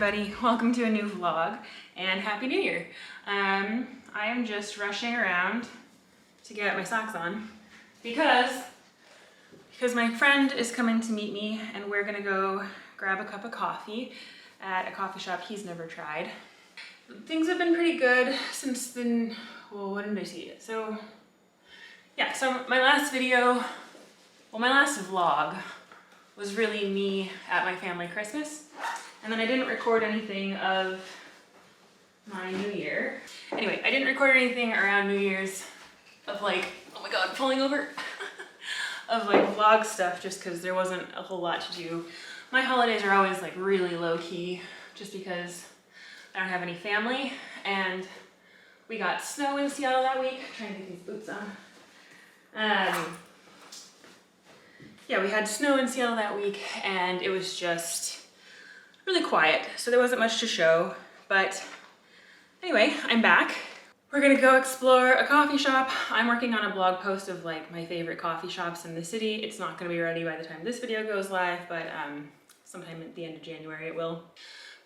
everybody, welcome to a new vlog and Happy New Year. I am just rushing around to get my socks on because my friend is coming to meet me and we're gonna go grab a cup of coffee at a coffee shop he's never tried. Things have been pretty good since then. Well, when did I see it? So yeah, so my last video, well, my last vlog was really me at my family Christmas. And then I didn't record anything of my New Year. Anyway, I didn't record anything around New Year's of like, oh my God, falling over, of like vlog stuff just because there wasn't a whole lot to do. My holidays are always like really low key just because I don't have any family and we got snow in Seattle that week. I'm trying to get these boots on. Yeah, we had snow in Seattle that week and it was just really quiet, so there wasn't much to show. But anyway, I'm back. We're gonna go explore a coffee shop. I'm working on a blog post of like my favorite coffee shops in the city. It's not gonna be ready by the time this video goes live, but sometime at the end of January it will.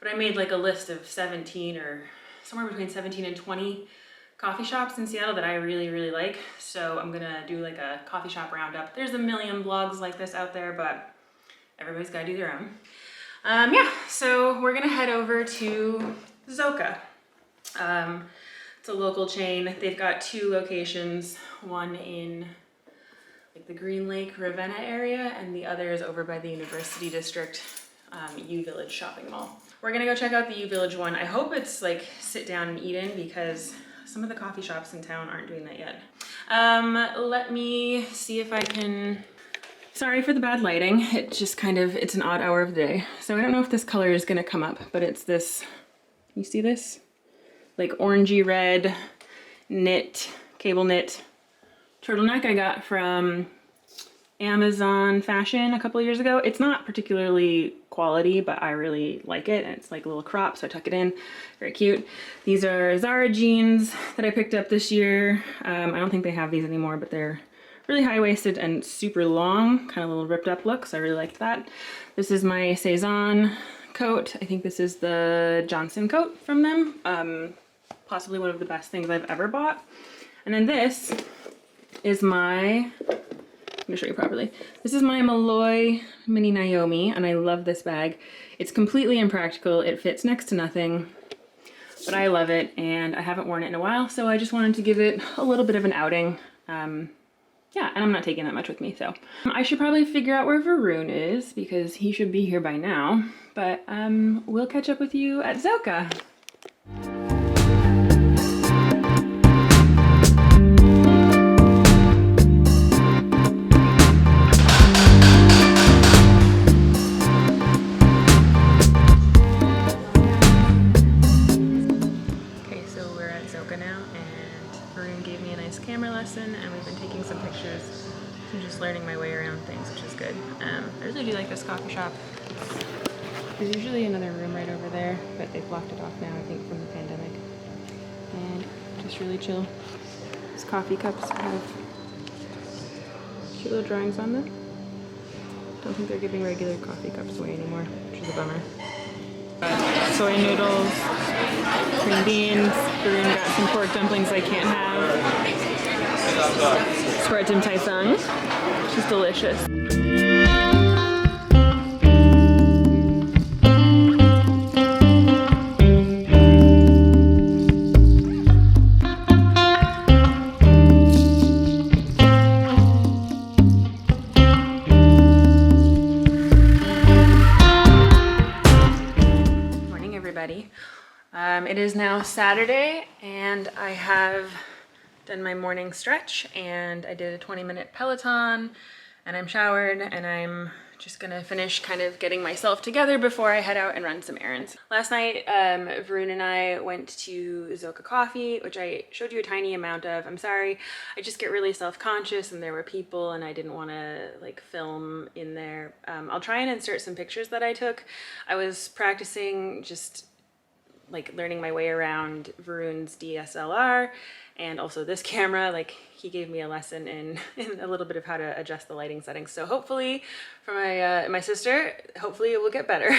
But I made like a list of 17 or somewhere between 17 and 20 coffee shops in Seattle that I really like. So I'm gonna do like a coffee shop roundup. There's a million blogs like this out there, but everybody's gotta do their own. Yeah, so we're gonna head over to Zoka. It's a local chain. They've got 2 locations, one in like the Green Lake, Ravenna area, and the other is over by the University District, U Village shopping mall. We're gonna go check out the U Village one. I hope it's like sit down and eat in because some of the coffee shops in town aren't doing that yet. Let me see if I can. Sorry for the bad lighting. It just kind of, it's an odd hour of the day. So I don't know if this color is gonna come up, but it's this, can you see this? Like orangey red knit, cable knit turtleneck I got from Amazon Fashion a couple of years ago. It's not particularly quality, but I really like it. And it's like a little crop, so I tuck it in. Very cute. These are Zara jeans that I picked up this year. I don't think they have these anymore, but they're really high-waisted and super long, kind of a little ripped up look, so I really liked that. This is my Cezanne coat. I think this is the Johnson coat from them. Possibly one of the best things I've ever bought. And then this is my, let me show you properly. This is my Malloy Mini Naomi, and I love this bag. It's completely impractical. It fits next to nothing, but I love it, and I haven't worn it in a while, so I just wanted to give it a little bit of an outing. Yeah, and I'm not taking that much with me, so. I should probably figure out where Varun is because he should be here by now, but we'll catch up with you at Zoka. Okay, so we're at Zoka now, and Varun gave me a nice camera lesson, and we've been taking some pictures. I'm just learning my way around things, which is good. I really do like this coffee shop. There's usually another room right over there, but they've blocked it off now, I think, from the pandemic. And just really chill. These coffee cups have cute little drawings on them. Don't think they're giving regular coffee cups away anymore, which is a bummer. Soy noodles, green beans. Varun got some pork dumplings I can't have. Squirtum Tai Fung, which is delicious. Morning, everybody. It is now Saturday, and I have done my morning stretch, and I did a 20-minute Peloton, and I'm showered, and I'm just gonna finish kind of getting myself together before I head out and run some errands. Last night, Varun and I went to Zoka Coffee, which I showed you a tiny amount of. I'm sorry, I just get really self-conscious and there were people and I didn't want to like film in there. I'll try and insert some pictures that I took. I was practicing just like learning my way around Varun's DSLR and also this camera. Like he gave me a lesson in a little bit of how to adjust the lighting settings. So hopefully for my sister, hopefully it will get better.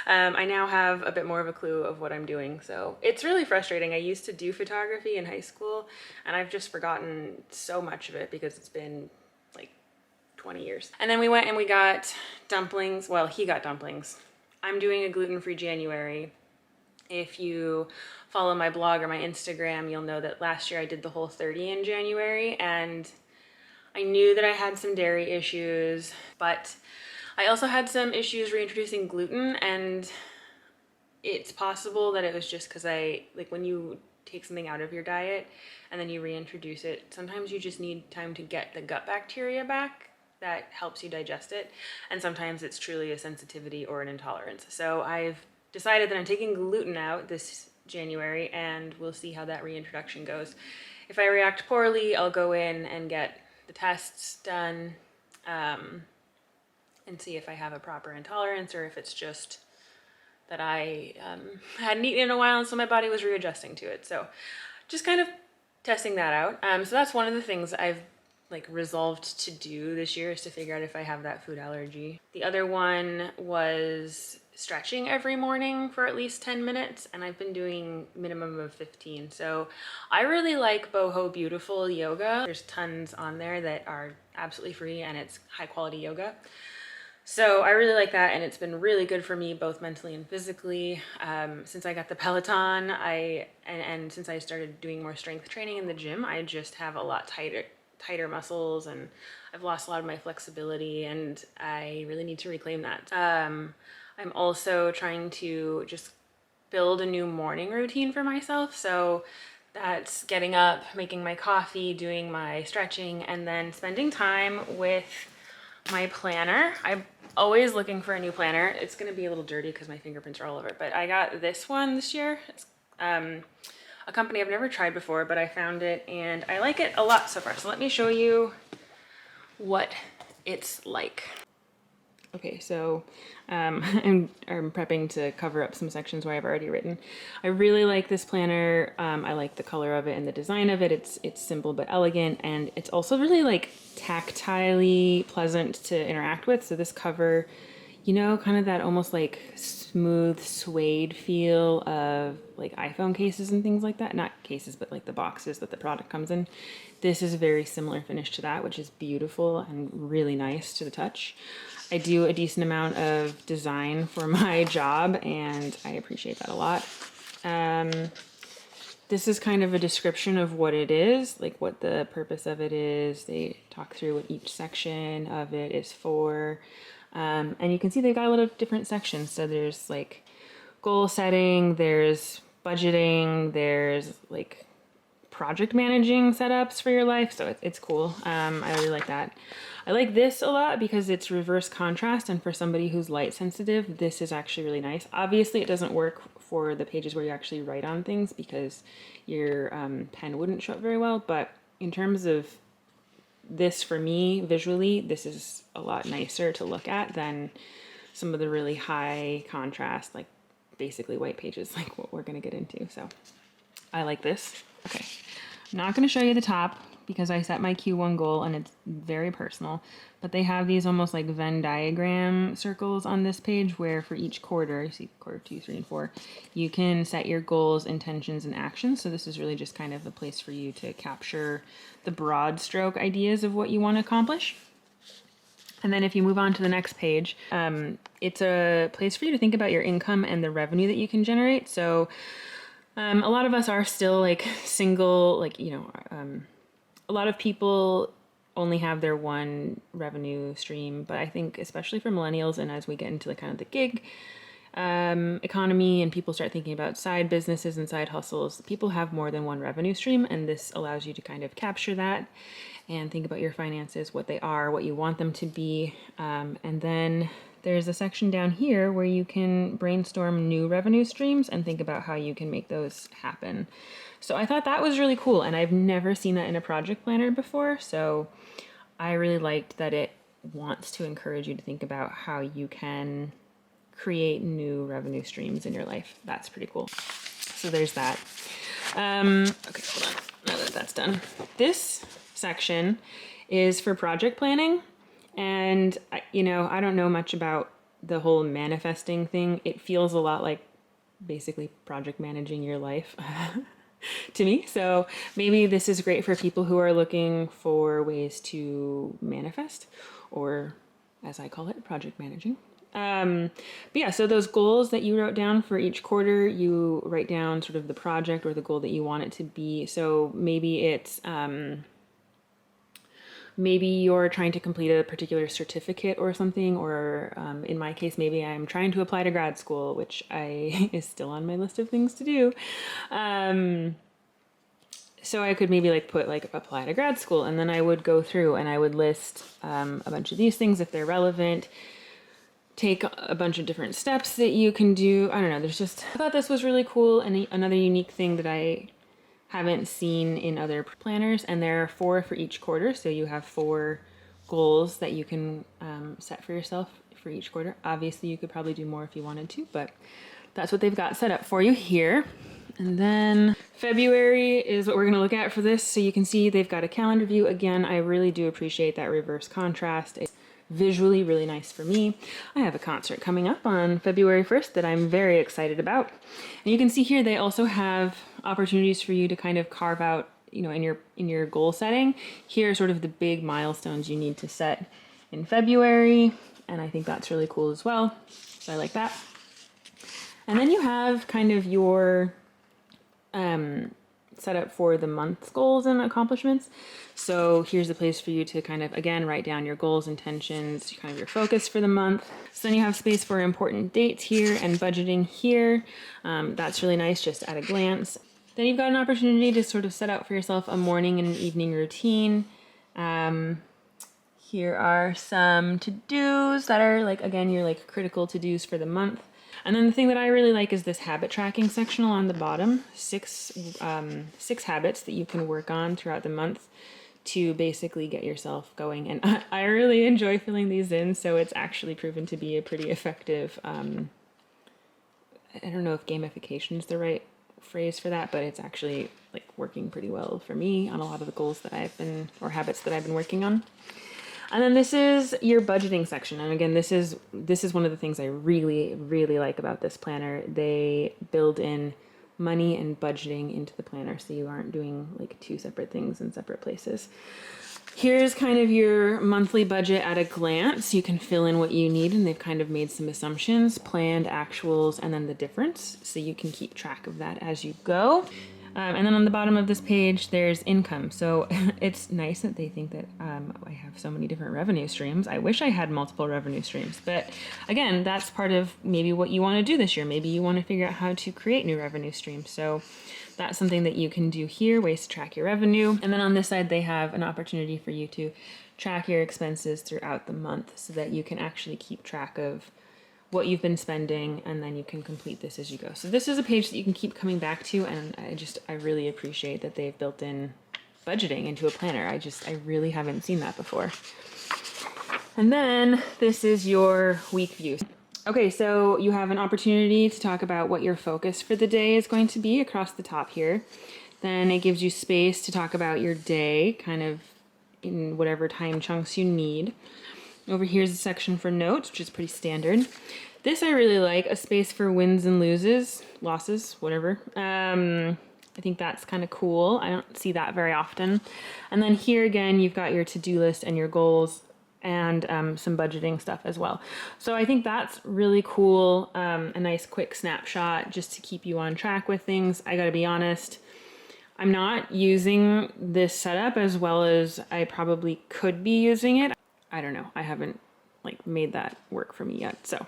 I now have a bit more of a clue of what I'm doing, so it's really frustrating. I used to do photography in high school, and I've just forgotten so much of it because it's been like 20 years. And then we went and we got dumplings. Well, he got dumplings. I'm doing a gluten-free January. If you follow my blog or my Instagram, you'll know that last year I did the whole 30 in January, and I knew that I had some dairy issues, but I also had some issues reintroducing gluten, and it's possible that it was just because like when you take something out of your diet and then you reintroduce it, sometimes you just need time to get the gut bacteria back that helps you digest it. And sometimes it's truly a sensitivity or an intolerance. So I've decided that I'm taking gluten out this January, and we'll see how that reintroduction goes. If I react poorly, I'll go in and get the tests done and see if I have a proper intolerance or if it's just that I hadn't eaten in a while and so my body was readjusting to it. So just kind of testing that out. So that's one of the things I've like resolved to do this year, is to figure out if I have that food allergy. The other one was stretching every morning for at least 10 minutes, and I've been doing minimum of 15. So I really like Boho Beautiful yoga. There's tons on there that are absolutely free, and it's high quality yoga. So I really like that, and it's been really good for me both mentally and physically. Since I got the Peloton, and since I started doing more strength training in the gym, I just have a lot tighter muscles, and I've lost a lot of my flexibility, and I really need to reclaim that. I'm also trying to just build a new morning routine for myself. So that's getting up, making my coffee, doing my stretching, and then spending time with my planner. I'm always looking for a new planner. It's gonna be a little dirty because my fingerprints are all over it, but I got this one this year. It's a company I've never tried before, but I found it and I like it a lot so far. So let me show you what it's like. Okay, so I'm prepping to cover up some sections where I've already written. I really like this planner. I like the color of it and the design of it. It's simple but elegant, and it's also really like tactilely pleasant to interact with. So this cover, you know, kind of that almost like smooth suede feel of like iPhone cases and things like that. Not cases, but like the boxes that the product comes in. This is a very similar finish to that, which is beautiful and really nice to the touch. I do a decent amount of design for my job, and I appreciate that a lot. This is kind of a description of what it is, like what the purpose of it is. They talk through what each section of it is for. And you can see they've got a lot of different sections. So there's like goal setting, there's budgeting, there's like project managing setups for your life. So it's cool. I really like that. I like this a lot because it's reverse contrast, and for somebody who's light sensitive, this is actually really nice. Obviously it doesn't work for the pages where you actually write on things because your pen wouldn't show up very well, but in terms of this, for me visually, this is a lot nicer to look at than some of the really high contrast, like basically white pages like what we're gonna get into. So I like this. Okay, I'm not gonna show you the top because I set my Q1 goal and it's very personal, but they have these almost like Venn diagram circles on this page where for each quarter, you see quarter 2, 3, and 4, you can set your goals, intentions, and actions. So this is really just kind of a place for you to capture the broad stroke ideas of what you want to accomplish. And then if you move on to the next page, it's a place for you to think about your income and the revenue that you can generate. So a lot of us are still like single, like, you know, a lot of people only have their one revenue stream, but I think especially for millennials and as we get into the kind of the gig economy and people start thinking about side businesses and side hustles, people have more than one revenue stream, and this allows you to kind of capture that and think about your finances, what they are, what you want them to be, and then there's a section down here where you can brainstorm new revenue streams and think about how you can make those happen. So I thought that was really cool, and I've never seen that in a project planner before, so I really liked that it wants to encourage you to think about how you can create new revenue streams in your life. That's pretty cool. So there's that. Okay, hold on. Now that that's done. This section is for project planning, and you know, I don't know much about the whole manifesting thing, it feels a lot like basically project managing your life to me. So maybe this is great for people who are looking for ways to manifest, or as I call it, project managing. But yeah, so those goals that you wrote down for each quarter, you write down sort of the project or the goal that you want it to be. So maybe it's, maybe you're trying to complete a particular certificate or something, or in my case, maybe I'm trying to apply to grad school, which is still on my list of things to do. So I could maybe like put like apply to grad school, and then I would go through and I would list a bunch of these things if they're relevant, take a bunch of different steps that you can do. I don't know, I thought this was really cool, and another unique thing that I haven't seen in other planners, and there are 4 for each quarter, so you have 4 goals that you can set for yourself for each quarter. Obviously you could probably do more if you wanted to, but that's what they've got set up for you here. And then February is what we're going to look at for this. So you can see they've got a calendar view. Again, I really do appreciate that reverse contrast. It's visually really nice for me. I have a concert coming up on February 1st that I'm very excited about. And you can see here they also have opportunities for you to kind of carve out, you know, in your goal setting. Here are sort of the big milestones you need to set in February, and I think that's really cool as well. So I like that. And then you have kind of your set up for the month's goals and accomplishments. So here's a place for you to kind of, again, write down your goals, intentions, kind of your focus for the month. So then you have space for important dates here and budgeting here. That's really nice just at a glance. Then you've got an opportunity to sort of set out for yourself a morning and an evening routine. Here are some to-dos that are like, again, your like critical to-dos for the month. And then the thing that I really like is this habit tracking sectional on the bottom, 6 habits that you can work on throughout the month to basically get yourself going. And I really enjoy filling these in, so it's actually proven to be a pretty effective, I don't know if gamification is the right phrase for that, but it's actually like working pretty well for me on a lot of the goals that or habits that I've been working on. And then this is your budgeting section. And again, this is one of the things I really, really like about this planner. They build in money and budgeting into the planner, so you aren't doing like 2 separate things in separate places. Here's kind of your monthly budget at a glance. You can fill in what you need, and they've kind of made some assumptions, planned, actuals, and then the difference. So you can keep track of that as you go. And then on the bottom of this page, there's income. So it's nice that they think that I have so many different revenue streams. I wish I had multiple revenue streams. But again, that's part of maybe what you want to do this year. Maybe you want to figure out how to create new revenue streams. So that's something that you can do here, ways to track your revenue. And then on this side, they have an opportunity for you to track your expenses throughout the month so that you can actually keep track of what you've been spending, and then you can complete this as you go. So this is a page that you can keep coming back to, and I really appreciate that they've built in budgeting into a planner. I really haven't seen that before. And then this is your week view. Okay, so you have an opportunity to talk about what your focus for the day is going to be across the top here. Then it gives you space to talk about your day, kind of in whatever time chunks you need. Over here's a section for notes, which is pretty standard. This I really like, a space for wins and losses, whatever. I think that's kind of cool. I don't see that very often. And then here again, you've got your to-do list and your goals and some budgeting stuff as well. So I think that's really cool. A nice quick snapshot just to keep you on track with things. I gotta be honest, I'm not using this setup as well as I probably could be using it. I don't know. I haven't like made that work for me yet. So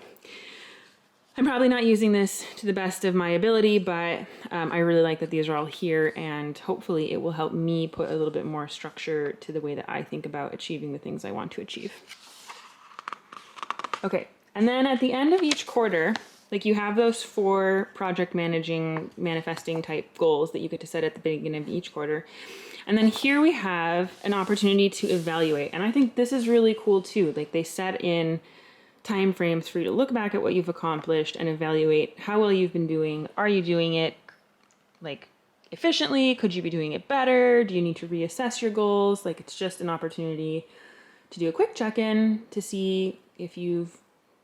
I'm probably not using this to the best of my ability, but I really like that these are all here, and hopefully it will help me put a little bit more structure to the way that I think about achieving the things I want to achieve. Okay. And then at the end of each quarter, like you have those 4 project manifesting type goals that you get to set at the beginning of each quarter. And then here we have an opportunity to evaluate. And I think this is really cool too. Like they set in time frames for you to look back at what you've accomplished and evaluate how well you've been doing. Are you doing it like efficiently? Could you be doing it better? Do you need to reassess your goals? Like it's just an opportunity to do a quick check-in to see if you've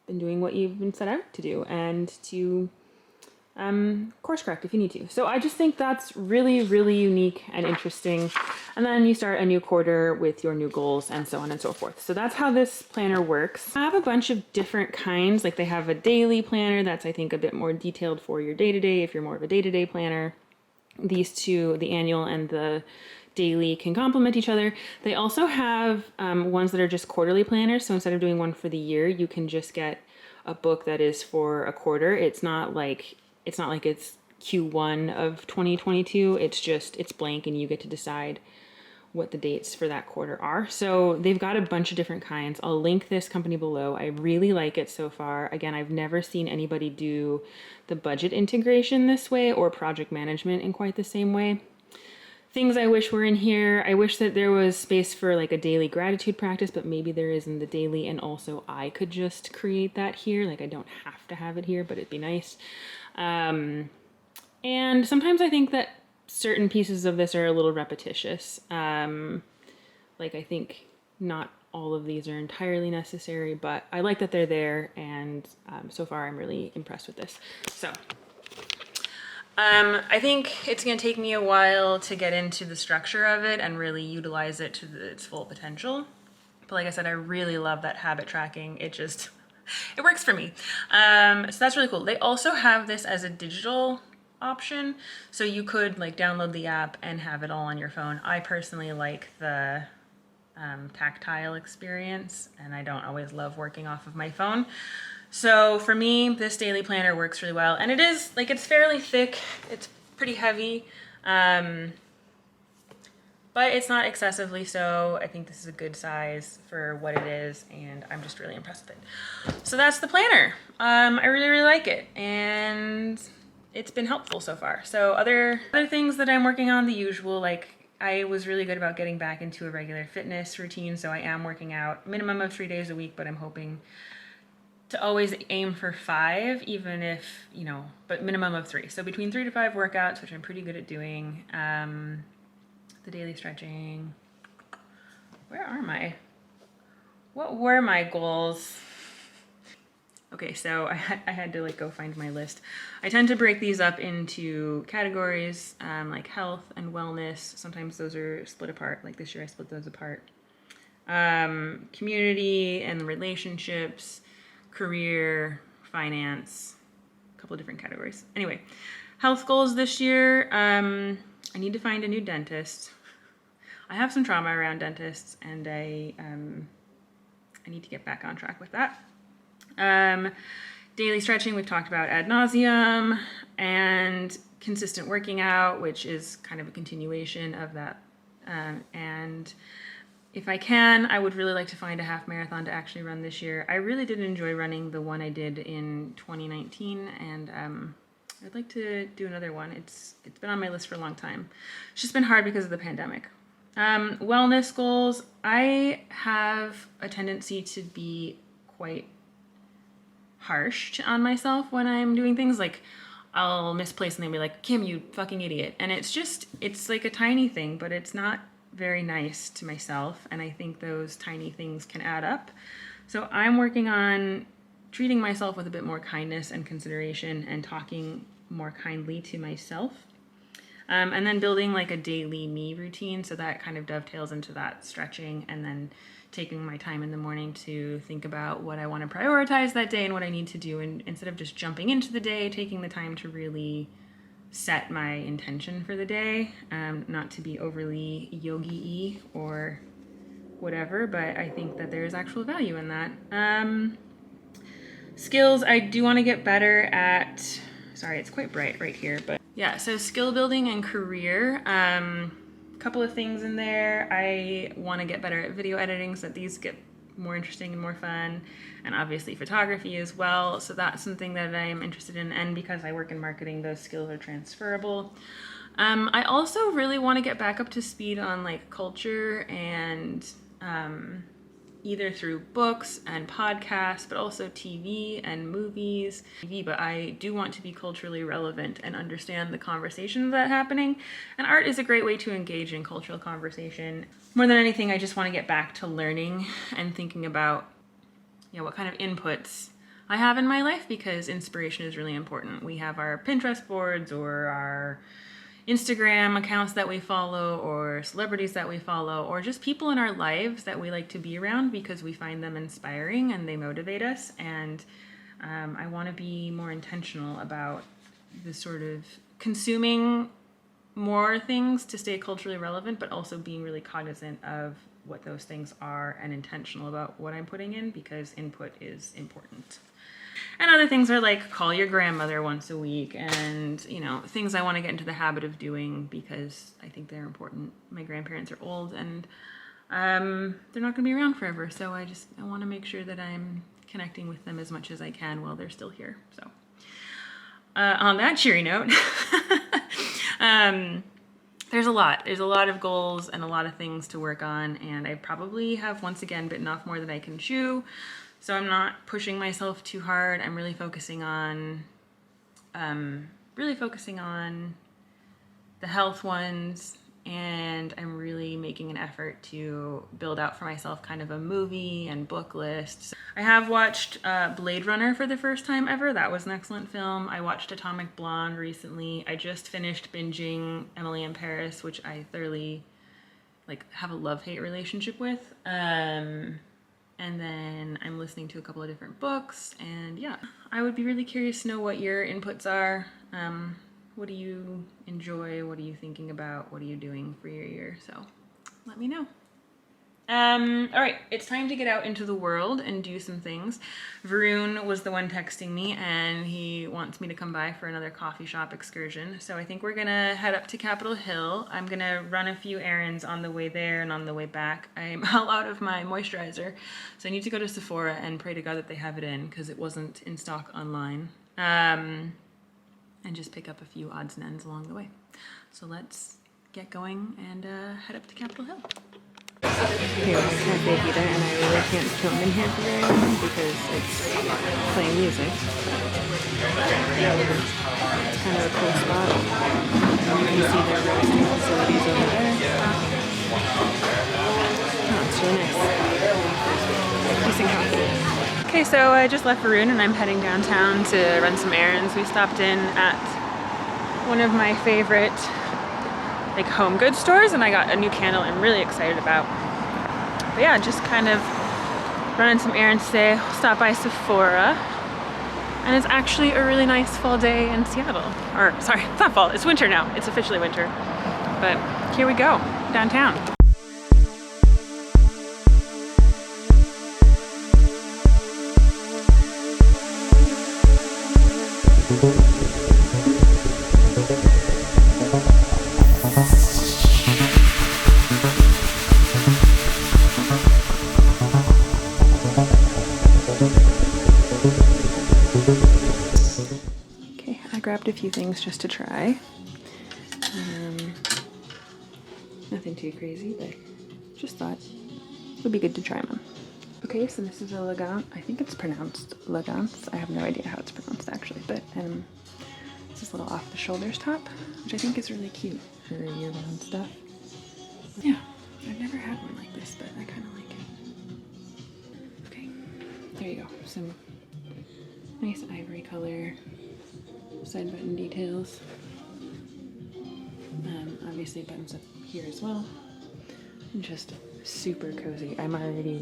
been doing what you've been set out to do, and to course correct if you need to. So I just think that's really, really unique and interesting. And then you start a new quarter with your new goals and so on and so forth. So that's how this planner works. I have a bunch of different kinds. Like they have a daily planner that's, I think, a bit more detailed for your day-to-day if you're more of a day-to-day planner. These two, the annual and the daily, can complement each other. They also have ones that are just quarterly planners. So instead of doing one for the year, you can just get a book that is for a quarter. It's not like it's Q1 of 2022. It's blank and you get to decide what the dates for that quarter are. So they've got a bunch of different kinds. I'll link this company below. I really like it so far. Again, I've never seen anybody do the budget integration this way or project management in quite the same way. Things I wish were in here. I wish that there was space for like a daily gratitude practice, but maybe there is in the daily, and also I could just create that here. Like I don't have to have it here, but it'd be nice. And sometimes I think that certain pieces of this are a little repetitious. Like I think not all of these are entirely necessary, but I like that they're there, and so far I'm really impressed with this. So I think it's going to take me a while to get into the structure of it and really utilize it to its full potential. But like I said, I really love that habit tracking. It works for me. So that's really cool. They also have this as a digital option, so you could like download the app and have it all on your phone. I personally like the tactile experience, and I don't always love working off of my phone. So for me, this daily planner works really well, and it's fairly thick. It's pretty heavy, but it's not excessively so. I think this is a good size for what it is, and I'm just really impressed with it. So that's the planner. I really, really like it, and it's been helpful so far. So other things that I'm working on, the usual, like I was really good about getting back into a regular fitness routine, so I am working out minimum of 3 days a week, but I'm hoping to always aim for 5, even if, but minimum of 3. So between 3 to 5 workouts, which I'm pretty good at doing. The daily stretching. What were my goals? Okay, so I had to go find my list. I tend to break these up into categories, like health and wellness. Sometimes those are split apart. Like this year I split those apart. Community and relationships, career, finance, a couple of different categories. Anyway, health goals this year. I need to find a new dentist. I have some trauma around dentists, and I need to get back on track with that. Daily stretching, we've talked about ad nauseum, and consistent working out, which is kind of a continuation of that. And if I can, I would really like to find a half marathon to actually run this year. I really did enjoy running the one I did in 2019, and I'd like to do another one. It's been on my list for a long time. It's just been hard because of the pandemic. Wellness goals. I have a tendency to be quite harsh on myself when I'm doing things. Like I'll misplace and they'll be like, Kim, you fucking idiot. And it's like a tiny thing, but it's not very nice to myself. And I think those tiny things can add up. So I'm working on treating myself with a bit more kindness and consideration, and talking more kindly to myself. And then building like a daily me routine. So that kind of dovetails into that stretching, and then taking my time in the morning to think about what I want to prioritize that day and what I need to do. And instead of just jumping into the day, taking the time to really set my intention for the day, not to be overly yogi-y or whatever, but I think that there's actual value in that. Skills, I do want to get better at, sorry, it's quite bright right here, but yeah, so skill building and career. Couple of things in there. I want to get better at video editing so that these get more interesting and more fun, and obviously photography as well. So that's something that I'm interested in, and because I work in marketing, those skills are transferable. I also really want to get back up to speed on like culture, and either through books and podcasts, but also TV and movies. But I do want to be culturally relevant and understand the conversations that are happening. And art is a great way to engage in cultural conversation. More than anything, I just want to get back to learning and thinking about, what kind of inputs I have in my life, because inspiration is really important. We have our Pinterest boards or our Instagram accounts that we follow, or celebrities that we follow, or just people in our lives that we like to be around because we find them inspiring and they motivate us. And I want to be more intentional about the sort of consuming more things to stay culturally relevant, but also being really cognizant of what those things are and intentional about what I'm putting in, because input is important. And other things are like call your grandmother once a week, and you know, things I want to get into the habit of doing because I think they're important. My grandparents are old and they're not going to be around forever, so I want to make sure that I'm connecting with them as much as I can while they're still here. So on that cheery note, there's a lot of goals and a lot of things to work on, and I probably have once again bitten off more than I can chew. So I'm not pushing myself too hard. I'm really focusing on the health ones, and I'm really making an effort to build out for myself kind of a movie and book list. I have watched Blade Runner for the first time ever. That was an excellent film. I watched Atomic Blonde recently. I just finished binging Emily in Paris, which I thoroughly have a love-hate relationship with. And then I'm listening to a couple of different books, and yeah, I would be really curious to know what your inputs are. What do you enjoy? What are you thinking about? What are you doing for your year? So let me know. All right, it's time to get out into the world and do some things. Varun was the one texting me, and he wants me to come by for another coffee shop excursion. So I think we're gonna head up to Capitol Hill. I'm gonna run a few errands on the way there and on the way back. I'm all out of my moisturizer, so I need to go to Sephora and pray to God that they have it in, because it wasn't in stock online. And just pick up a few odds and ends along the way. So let's get going and head up to Capitol Hill. Here is Caffe Vita, and I really can't film in here for very long because it's playing music. It's kind of a cool spot. You can see their roasting facilities over there. Oh, it's really nice. Decent coffee. Okay, so I just left Varun and I'm heading downtown to run some errands. We stopped in at one of my favorite home goods stores, and I got a new candle I'm really excited about. But yeah, just kind of running some errands today. Stop by Sephora, and it's actually a really nice fall day in Seattle. Or sorry, it's not fall, it's winter now. It's officially winter. But here we go, downtown. Grabbed a few things just to try. Nothing too crazy, but just thought it would be good to try them. Okay, so this is a Legance. I think it's pronounced Legance. I have no idea how it's pronounced actually, but it's this little off the shoulders top, which I think is really cute for year-round stuff. Yeah, I've never had one like this, but I kind of like it. Okay, there you go. Some nice ivory color. Side button details. Obviously buttons up here as well. And just super cozy. I'm already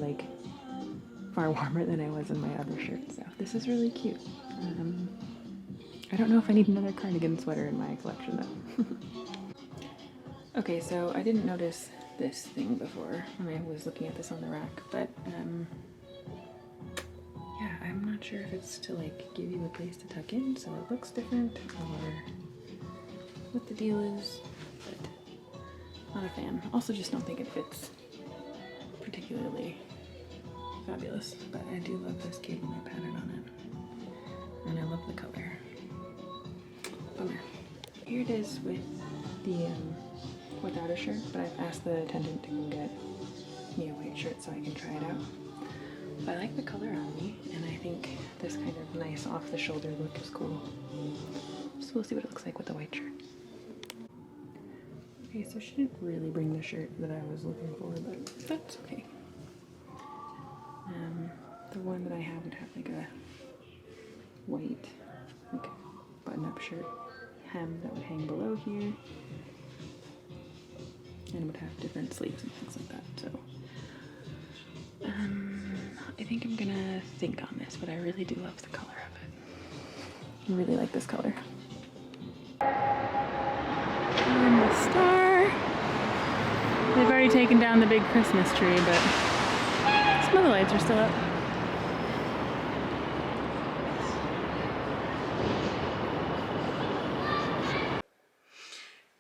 far warmer than I was in my other shirt, so this is really cute. I don't know if I need another cardigan sweater in my collection though. Okay, so I didn't notice this thing before when I was looking at this on the rack, but yeah, I'm not sure if it's to give you a place to tuck in, so it looks different, or what the deal is, but not a fan. Also just don't think it fits particularly fabulous, but I do love this cable knit pattern on it, and I love the color. Bummer. Here it is with the without a shirt, but I've asked the attendant to go get me a white shirt so I can try it out. But I like the color on me, and I think this kind of nice off-the-shoulder look is cool. So we'll see what it looks like with the white shirt. Okay, so she didn't really bring the shirt that I was looking for, but that's okay. The one that I have would have white, like, button-up shirt hem that would hang below here. And it would have different sleeves and things like that, so. I think I'm gonna think on this, but I really do love the color of it. I really like this color. And the star. They've already taken down the big Christmas tree, but some of the lights are still up.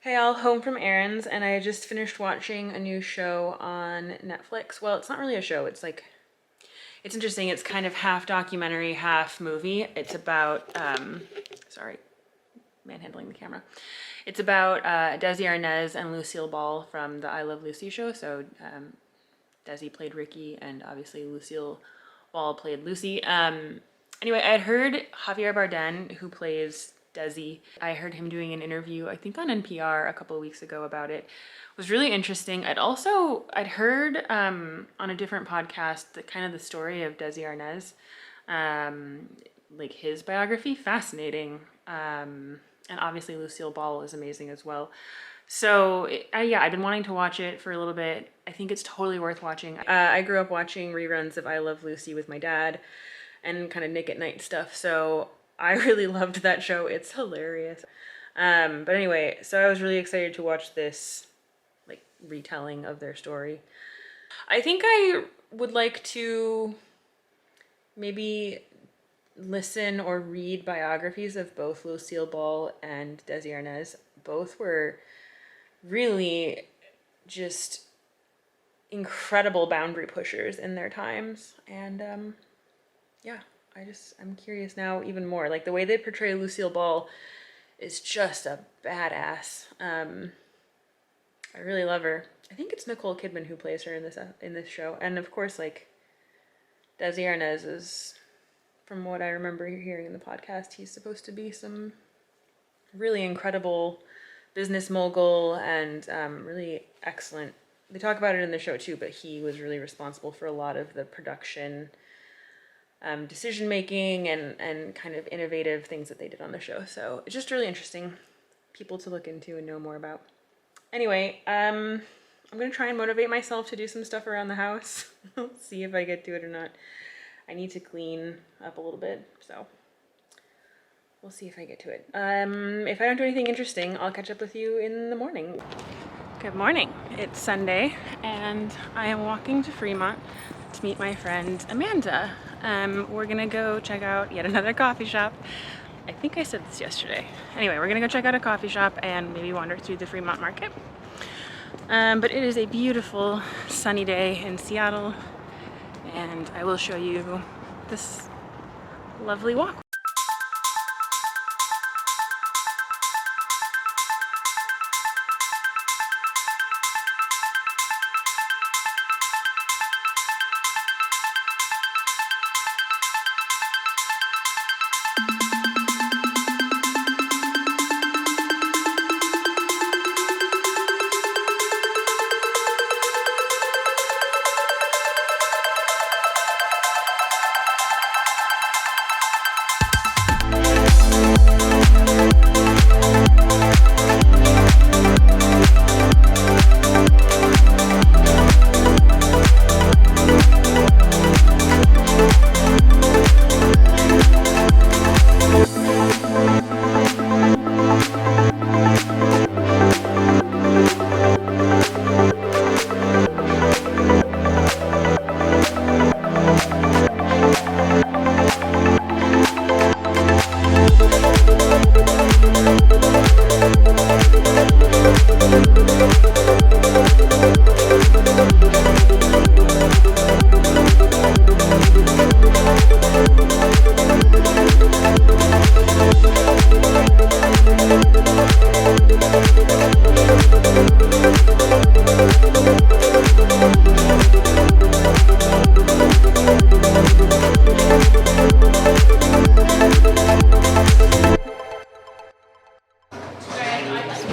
Hey all, home from errands, and I just finished watching a new show on Netflix. Well, it's not really a show, it's like, it's interesting, it's kind of half documentary, half movie. It's about, sorry, manhandling the camera. It's about Desi Arnaz and Lucille Ball from the I Love Lucy show. So Desi played Ricky, and obviously Lucille Ball played Lucy. Anyway, I had heard Javier Bardem, who plays Desi, I heard him doing an interview, I think on NPR a couple of weeks ago about it. It was really interesting. I'd heard on a different podcast that kind of the story of Desi Arnaz, like his biography, fascinating. And obviously Lucille Ball is amazing as well. So yeah, I've been wanting to watch it for a little bit. I think it's totally worth watching. I grew up watching reruns of I Love Lucy with my dad and kind of Nick at Night stuff. So I really loved that show. It's hilarious. But anyway, so I was really excited to watch this like retelling of their story. I think I would like to maybe listen or read biographies of both Lucille Ball and Desi Arnaz. Both were really just incredible boundary pushers in their times. And yeah, I'm curious now even more. Like the way they portray Lucille Ball is just a badass. I really love her. I think it's Nicole Kidman who plays her in this show. And of course, like Desi Arnaz is, from what I remember hearing in the podcast, he's supposed to be some really incredible business mogul and really excellent. They talk about it in the show too, but he was really responsible for a lot of the production, decision making, and kind of innovative things that they did on the show. So it's just really interesting people to look into and know more about. Anyway, I'm gonna try and motivate myself to do some stuff around the house. See if I get to it or not. I need to clean up a little bit, so we'll see if I get to it. If I don't do anything interesting, I'll catch up with you in the morning. Good morning. It's Sunday, and I am walking to Fremont to meet my friend Amanda. We're gonna go check out yet another coffee shop. I think I said this yesterday. Anyway, we're gonna go check out a coffee shop and maybe wander through the Fremont market. But it is a beautiful sunny day in Seattle, and I will show you this lovely walk.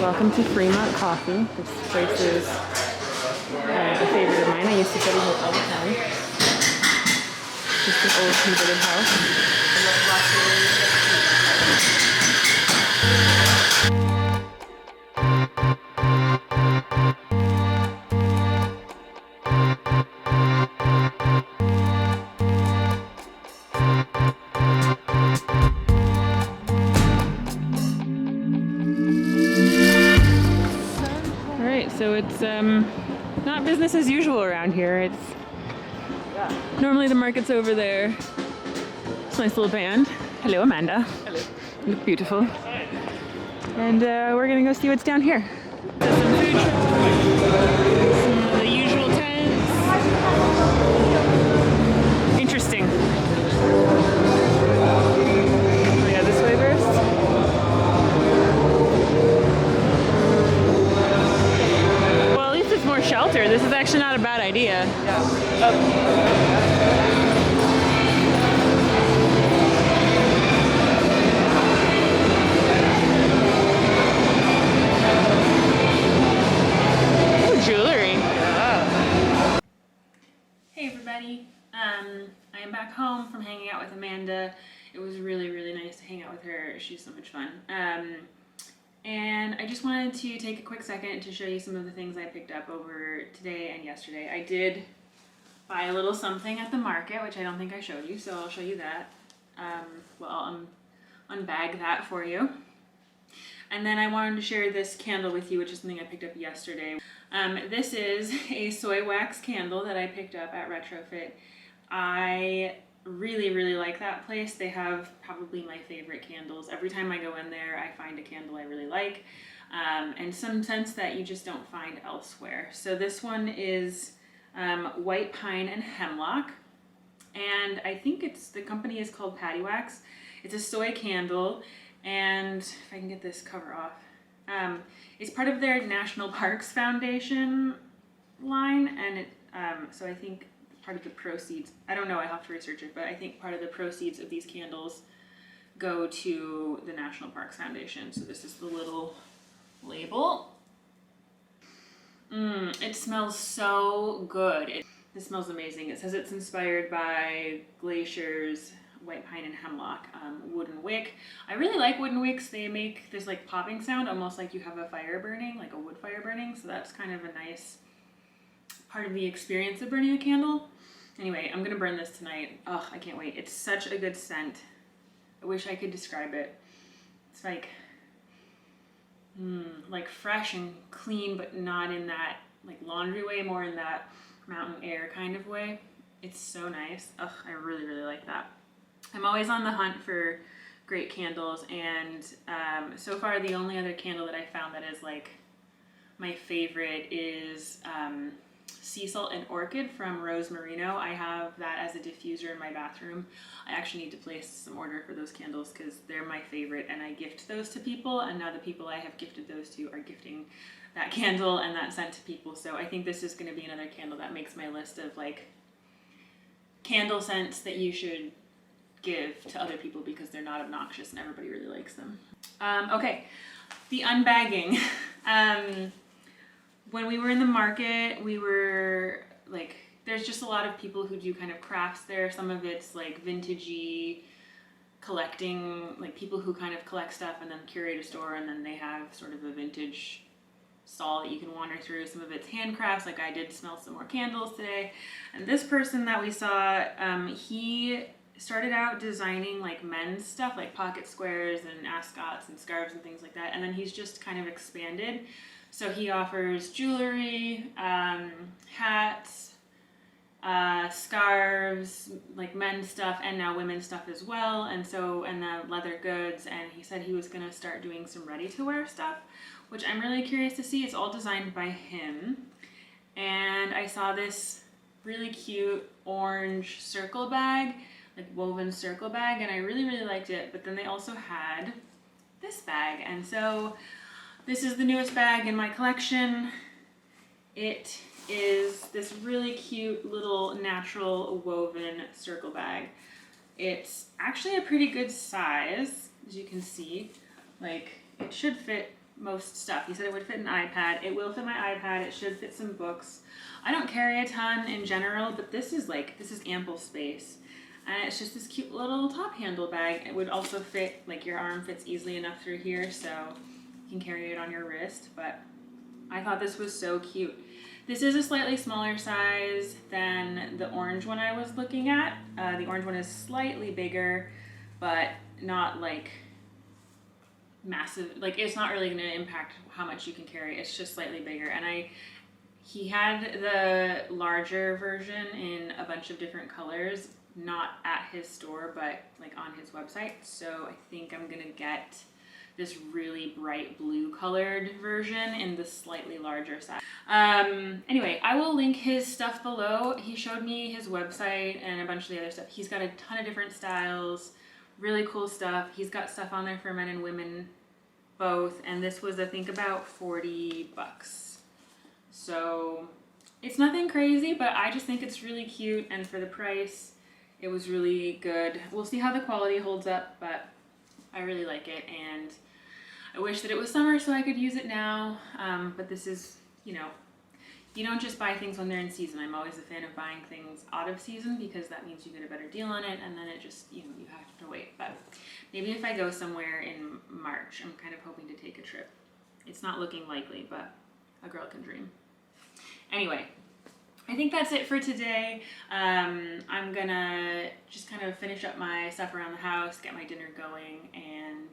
Welcome to Fremont Coffee. This place is a favorite of mine. I used to go to it all the time. Just an old converted house. I love watching So it's not business as usual around here. It's normally the market's over there. It's a nice little band. Hello, Amanda. Hello. You look beautiful. And we're gonna go see what's down here. There's some food trucks, some of the usual tents. Interesting. Yeah, this way first. More shelter. This is actually not a bad idea. Yeah. Oh, jewelry. Yeah. Hey everybody. I am back home from hanging out with Amanda. It was really, really nice to hang out with her. She's so much fun. And I just wanted to take a quick second to show you some of the things I picked up over today and yesterday. I did buy a little something at the market, which I don't think I showed you, so I'll show you that. Well, I'll unbag that for you. And then I wanted to share this candle with you, which is something I picked up yesterday. This is a soy wax candle that I picked up at Retrofit. I really, really like that place. They have probably my favorite candles. Every time I go in there, I find a candle I really like, and some scents that you just don't find elsewhere. So this one is white pine and hemlock, and I think the company is called Patty Wax. It's a soy candle, and if I can get this cover off, it's part of their National Parks Foundation line, and so I think part of the proceeds, I don't know, I have to research it, but I think part of the proceeds of these candles go to the National Parks Foundation. So this is the little label. It smells so good. It smells amazing. It says it's inspired by glaciers, white pine and hemlock, wooden wick. I really like wooden wicks. They make this like popping sound, almost like you have a fire burning, like a wood fire burning. So that's kind of a nice part of the experience of burning a candle. Anyway, I'm gonna burn this tonight. Oh, I can't wait. It's such a good scent. I wish I could describe it. It's like fresh and clean, but not in that like laundry way, more in that mountain air kind of way. It's so nice. Ugh, I really, really like that. I'm always on the hunt for great candles, and so far the only other candle that I found that is like my favorite is Sea Salt and Orchid from Rose Merino. I have that as a diffuser in my bathroom. I actually need to place some order for those candles because they're my favorite, and I gift those to people, and now the people I have gifted those to are gifting that candle and that scent to people. So I think this is going to be another candle that makes my list of like candle scents that you should give to other people because they're not obnoxious and everybody really likes them. Okay, the unbagging. When we were in the market, we were like, there's just a lot of people who do kind of crafts there. Some of it's like vintagey collecting, like people who kind of collect stuff and then curate a store, and then they have sort of a vintage stall that you can wander through. Some of it's handcrafts, like I did smell some more candles today. And this person that we saw, he started out designing like men's stuff, like pocket squares and ascots and scarves and things like that. And then he's just kind of expanded. So he offers jewelry, hats, scarves, like men's stuff, and now women's stuff as well. And the leather goods. And he said he was going to start doing some ready-to-wear stuff, which I'm really curious to see. It's all designed by him. And I saw this really cute orange circle bag, like woven circle bag, and I really, really liked it. But then they also had this bag. And so this is the newest bag in my collection. It is this really cute little natural woven circle bag. It's actually a pretty good size, as you can see. Like, it should fit most stuff. He said it would fit an iPad. It will fit my iPad. It should fit some books. I don't carry a ton in general, but this is ample space. And it's just this cute little top handle bag. It would also fit, like your arm fits easily enough through here, so you can carry it on your wrist. But I thought this was so cute. This is a slightly smaller size than the orange one I was looking at. The orange one is slightly bigger, but not like massive. Like it's not really going to impact how much you can carry. It's just slightly bigger. And he had the larger version in a bunch of different colors, not at his store, but like on his website. So I think I'm gonna get this really bright blue colored version in the slightly larger size. Anyway, I will link his stuff below. He showed me his website and a bunch of the other stuff. He's got a ton of different styles, really cool stuff. He's got stuff on there for men and women both. And this was, I think, about $40. So it's nothing crazy, but I just think it's really cute. And for the price, it was really good. We'll see how the quality holds up, but I really like it. And I wish that it was summer so I could use it now. But this is, you know, you don't just buy things when they're in season. I'm always a fan of buying things out of season because that means you get a better deal on it, and then it just, you know, you have to wait. But maybe if I go somewhere in March, I'm kind of hoping to take a trip. It's not looking likely, but a girl can dream. Anyway, I think that's it for today. I'm gonna just kind of finish up my stuff around the house, get my dinner going, and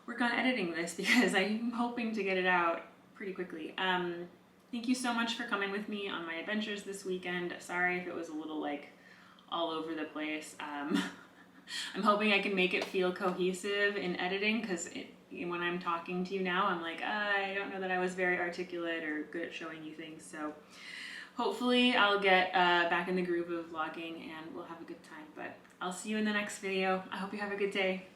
work on editing this because I'm hoping to get it out pretty quickly. Thank you so much for coming with me on my adventures this weekend. Sorry if it was a little like all over the place. I'm hoping I can make it feel cohesive in editing because when I'm talking to you now, I'm like, I don't know that I was very articulate or good at showing you things. So hopefully I'll get back in the groove of vlogging and we'll have a good time. But I'll see you in the next video. I hope you have a good day.